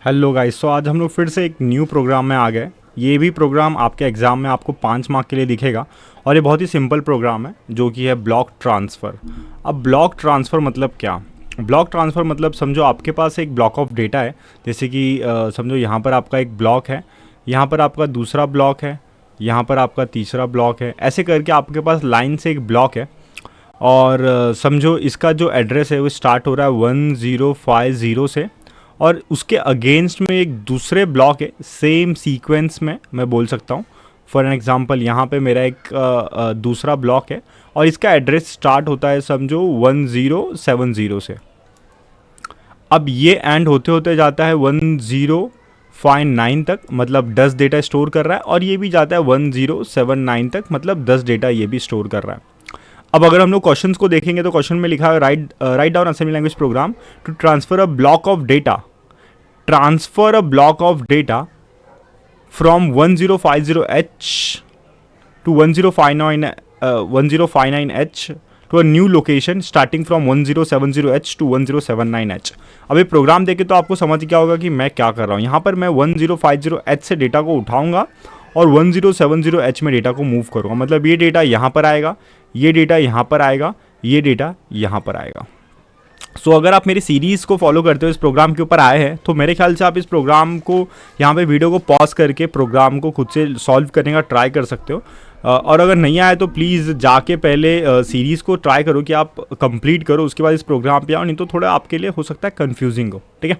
Hello guys. सो आज हम लोग फिर से एक न्यू प्रोग्राम में आ गए। ये भी प्रोग्राम आपके एग्ज़ाम में आपको 5 मार्क के लिए दिखेगा और ये बहुत ही सिंपल प्रोग्राम है जो कि है ब्लॉक ट्रांसफ़र। अब ब्लॉक ट्रांसफ़र मतलब क्या? ब्लॉक ट्रांसफ़र मतलब समझो आपके पास एक ब्लॉक ऑफ डेटा है, जैसे कि समझो यहाँ पर आपका एक ब्लॉक है, यहाँ पर आपका दूसरा ब्लॉक है, यहाँ पर आपका तीसरा ब्लॉक है, ऐसे करके आपके पास लाइन से एक ब्लॉक है। और समझो इसका जो एड्रेस है वो स्टार्ट हो रहा है 1050 से और उसके अगेंस्ट में एक दूसरे ब्लॉक है सेम सीक्वेंस में, मैं बोल सकता हूँ। फॉर एन एग्जांपल यहाँ पे मेरा एक दूसरा ब्लॉक है और इसका एड्रेस स्टार्ट होता है समझो 1070 से। अब ये एंड होते होते जाता है 1059 तक, मतलब 10 डेटा स्टोर कर रहा है, और ये भी जाता है 1079 तक, मतलब 10 डेटा ये भी स्टोर कर रहा है। अब अगर हम लोग क्वेश्चंस को देखेंगे तो क्वेश्चन में लिखा है write down assembly language program to transfer a block of data from 1050h to 1059h to a new location starting from 1070h to 1079h। अब ये प्रोग्राम देखे तो आपको समझ क्या होगा कि मैं क्या कर रहा हूँ। यहाँ पर मैं 1050h से डेटा को उठाऊंगा और 1070h में डेटा को मूव करूँगा, मतलब ये डेटा यहाँ पर आएगा, ये डेटा यहाँ पर आएगा, ये डेटा यहाँ पर आएगा। सो अगर आप मेरी सीरीज़ को फॉलो करते हो, इस प्रोग्राम के ऊपर आए हैं, तो मेरे ख्याल से आप इस प्रोग्राम को यहाँ पे वीडियो को पॉज करके प्रोग्राम को खुद से सॉल्व करने का ट्राई कर सकते हो। और अगर नहीं आए तो प्लीज़ जाके पहले सीरीज़ को ट्राई करो कि आप कंप्लीट करो, उसके बाद इस प्रोग्राम पे आओ, नहीं तो थोड़ा आपके लिए हो सकता है कन्फ्यूजिंग हो। ठीक है,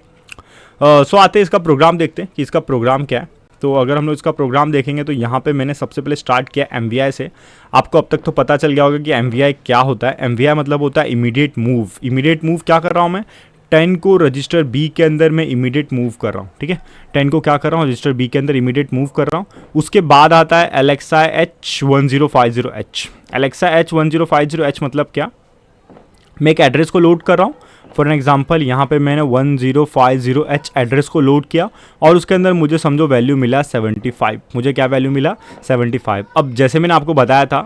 सो आते हैं इसका प्रोग्राम देखते हैं कि इसका प्रोग्राम क्या है। तो अगर हम लोग इसका प्रोग्राम देखेंगे तो यहाँ पे मैंने सबसे पहले स्टार्ट किया MVI से। आपको अब तक तो पता चल गया होगा कि MVI क्या होता है। MVI मतलब होता है इमीडिएट मूव। इमीडिएट मूव क्या कर रहा हूँ मैं? 10 को रजिस्टर B के अंदर मैं इमीडिएट मूव कर रहा हूँ। ठीक है, 10 को क्या कर रहा हूँ? रजिस्टर B के अंदर इमीडिएट मूव कर रहा हूँ। उसके बाद आता है Alexa H1050H। Alexa H1050H मतलब क्या? मैं एक एड्रेस को लोड कर रहा हूँ। फॉर एन एग्जाम्पल यहाँ पे मैंने 1050H एड्रेस को लोड किया और उसके अंदर मुझे समझो वैल्यू मिला 75। मुझे क्या वैल्यू मिला? 75। अब जैसे मैंने आपको बताया था,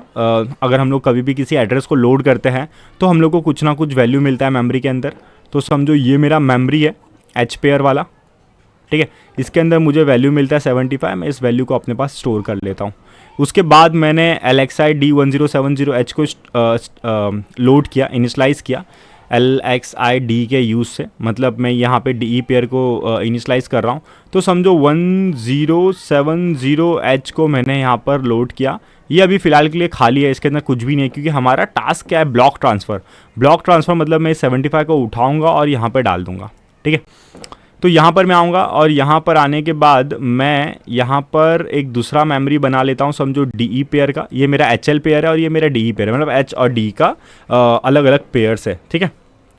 अगर हम लोग कभी भी किसी एड्रेस को लोड करते हैं तो हम लोग को कुछ ना कुछ वैल्यू मिलता है मेमोरी के अंदर। तो समझो ये मेरा मेमोरी है H पेयर वाला, ठीक है, इसके अंदर मुझे वैल्यू मिलता है 75। मैं इस वैल्यू को अपने पास स्टोर कर लेता हूँ। उसके बाद मैंने Alexa D1070H को लोड किया, इनिशलाइज़ किया LXID के यूज़ से, मतलब मैं यहाँ पे DE पेयर को इनिशलाइज़ कर रहा हूँ। तो समझो 1070H को मैंने यहाँ पर लोड किया। ये अभी फ़िलहाल के लिए खाली है, इसके अंदर कुछ भी नहीं है, क्योंकि हमारा टास्क क्या है? Block transfer. ब्लॉक ट्रांसफ़र मतलब मैं 75 को उठाऊँगा और यहाँ पर डाल दूँगा। ठीक है, तो यहाँ पर मैं आऊँगा और यहाँ पर आने के बाद मैं यहाँ पर एक दूसरा मेमोरी बना लेता हूँ, समझो DE पेयर का। ये मेरा HL पेयर है और ये मेरा DE पेयर है, मतलब H और D का अलग अलग पेयर्स है। ठीक है,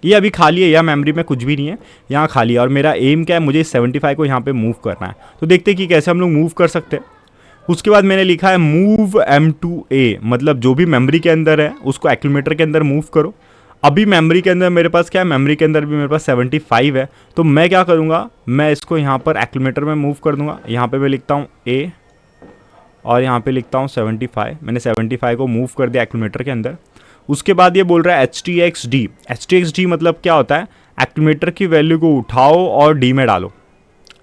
ये अभी खाली है, यह मेमोरी में कुछ भी नहीं है, यहाँ खाली है। और मेरा एम क्या है? मुझे 75 को यहाँ पे मूव करना है। तो देखते हैं कि कैसे हम लोग मूव कर सकते हैं। उसके बाद मैंने लिखा है मूव M2A, मतलब जो भी मेमोरी के अंदर है उसको एक्यूमुलेटर के अंदर मूव करो। अभी मेमोरी के अंदर मेरे पास क्या है? मेमोरी के अंदर भी मेरे पास 75 है। तो मैं क्या करूँगा? मैं इसको यहाँ पर एक्यूमुलेटर में मूव कर दूँगा। यहाँ पर मैं लिखता हूँ A और यहाँ पर लिखता हूँ 75। मैंने 75 को मूव कर दिया एक्यूमुलेटर के अंदर। उसके बाद ये बोल रहा है HTXD। HTXD मतलब क्या होता है? एक्यूमुलेटर की वैल्यू को उठाओ और D में डालो।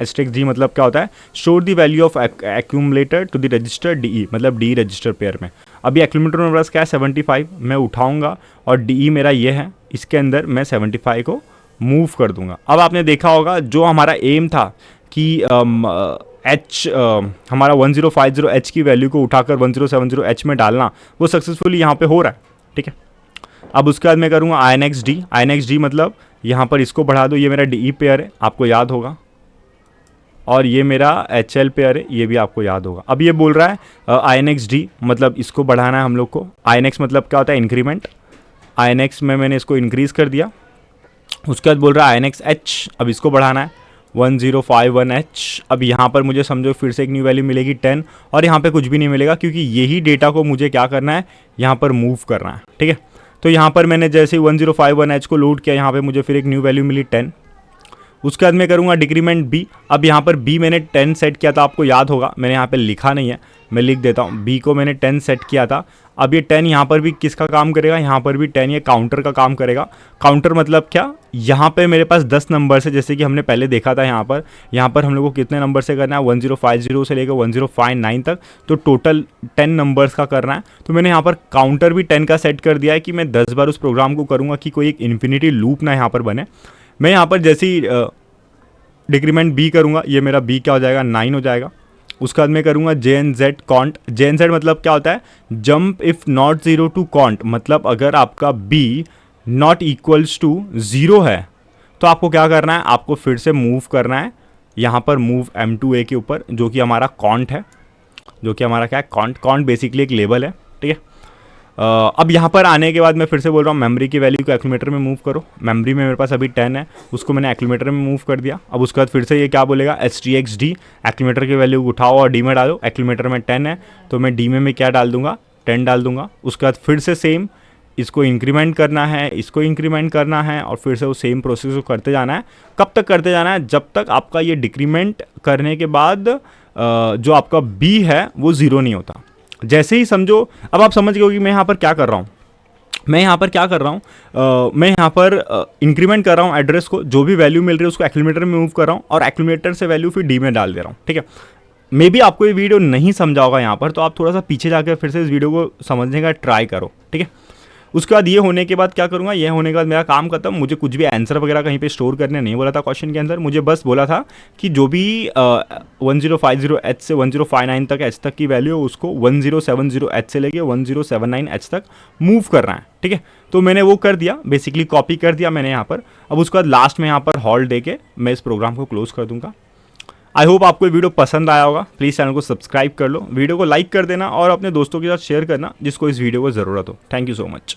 HTXD मतलब क्या होता है? Store the value of accumulator to the register DE, मतलब D रजिस्टर पेयर में। अभी एक्यूमुलेटर मेरे पास क्या है? 75। मैं उठाऊंगा और DE मेरा ये है, इसके अंदर मैं 75 को मूव कर दूंगा। अब आपने देखा होगा जो हमारा एम था कि हमारा 1050H की वैल्यू को उठाकर 1070H में डालना, वो सक्सेसफुली यहाँ पे हो रहा है। ठीक है, अब उसके बाद मैं करूँगा INXD। INXD मतलब यहाँ पर इसको बढ़ा दो, ये मेरा DE पेयर है, आपको याद होगा, और ये मेरा HL पेयर है, ये भी आपको याद होगा। अब ये बोल रहा है INXD, मतलब इसको बढ़ाना है हम लोग को। INX मतलब क्या होता है? इंक्रीमेंट। INX में मैंने इसको इंक्रीज़ कर दिया। उसके बाद बोल रहा है INXH, अब इसको बढ़ाना है 1051H। अब यहाँ पर मुझे समझो फिर से एक न्यू वैल्यू मिलेगी 10, और यहाँ पे कुछ भी नहीं मिलेगा क्योंकि यही डेटा को मुझे क्या करना है? यहाँ पर मूव करना है। ठीक है, तो यहाँ पर मैंने जैसे ही 1051H को लोड किया, यहाँ पे मुझे फिर एक न्यू वैल्यू मिली 10। उसके बाद मैं करूँगा डिक्रीमेंट B। अब यहाँ पर B मैंने 10 सेट किया था, आपको याद होगा, मैंने यहाँ पे लिखा नहीं है, मैं लिख देता हूँ, बी को मैंने 10 सेट किया था। अब ये 10 यहाँ पर भी किसका काम करेगा, यहाँ पर भी 10 ये काउंटर का काम करेगा। काउंटर मतलब क्या, यहाँ पे मेरे पास 10 नंबर है जैसे कि हमने पहले देखा था। यहाँ पर हम लोग को कितने नंबर से करना है, 1050 से लेकर 1059 तक, तो टोटल 10 नंबर्स का करना है। तो मैंने यहाँ पर काउंटर भी 10 का सेट कर दिया है कि मैं 10 बार उस प्रोग्राम को करूँगा कि कोई एक इन्फिनिटी लूप ना यहाँ पर बने। मैं यहाँ पर जैसे ही डिक्रीमेंट बी करूँगा, ये मेरा बी क्या हो जाएगा, 9 हो जाएगा। उसके बाद मैं करूँगा JNZ कॉन्ट। JNZ मतलब क्या होता है, jump if not zero to cont, मतलब अगर आपका B not equals to zero है तो आपको क्या करना है, आपको फिर से मूव करना है यहाँ पर, मूव M2A के ऊपर, जो कि हमारा कॉन्ट है, जो कि हमारा क्या है, कॉन्ट। कॉन्ट बेसिकली एक लेबल है, ठीक है। अब यहाँ पर आने के बाद मैं फिर से बोल रहा हूँ, मेमोरी की वैल्यू को एक्यूमुलेटर में मूव करो। मेमोरी में मेरे पास अभी 10 है, उसको मैंने एक्यूमुलेटर में मूव कर दिया। अब उसके बाद फिर से ये क्या बोलेगा, STXD, एक्यूमुलेटर की वैल्यू उठाओ और डी में डालो। एक्यूमुलेटर में 10 है तो मैं डी में मैं क्या डाल दूंगा, 10 डाल दूंगा। उसके बाद फिर से सेम, इसको इंक्रीमेंट करना है, इसको इंक्रीमेंट करना है, और फिर से वो सेम प्रोसेस को करते जाना है। कब तक करते जाना है, जब तक आपका ये डिक्रीमेंट करने के बाद जो आपका बी है वो ज़ीरो नहीं होता। जैसे ही समझो, अब आप समझ गए कि मैं यहाँ पर क्या कर रहा हूँ। मैं यहाँ पर इंक्रीमेंट कर रहा हूँ एड्रेस को, जो भी वैल्यू मिल रही है उसको एक्यूमुलेटर में मूव कर रहा हूँ, और एक्यूमुलेटर से वैल्यू फिर डी में डाल दे रहा हूँ, ठीक है। मे बी आपको ये वीडियो नहीं समझा होगा यहाँ पर, तो आप थोड़ा सा पीछे जाकर फिर से इस वीडियो को समझने का ट्राई करो, ठीक है। उसके बाद ये होने के बाद क्या करूँगा, ये होने के बाद मेरा काम खत्म। मुझे कुछ भी आंसर वगैरह कहीं पे स्टोर करने नहीं बोला था क्वेश्चन के अंदर। मुझे बस बोला था कि जो भी 1050H से 1059 तक H तक की वैल्यू है उसको 1070H से लेके 1079H तक मूव करना है, ठीक है। तो मैंने वो कर दिया, बेसिकली कॉपी कर दिया मैंने यहाँ पर। अब उसके बाद लास्ट में यहाँ पर हॉल्ट दे के मैं इस प्रोग्राम को क्लोज कर दूँगा। आई होप आपको ये वीडियो पसंद आया होगा। प्लीज़ चैनल को सब्सक्राइब कर लो, वीडियो को लाइक कर देना और अपने दोस्तों के साथ शेयर करना जिसको इस वीडियो को ज़रूरत हो। Thank you so much.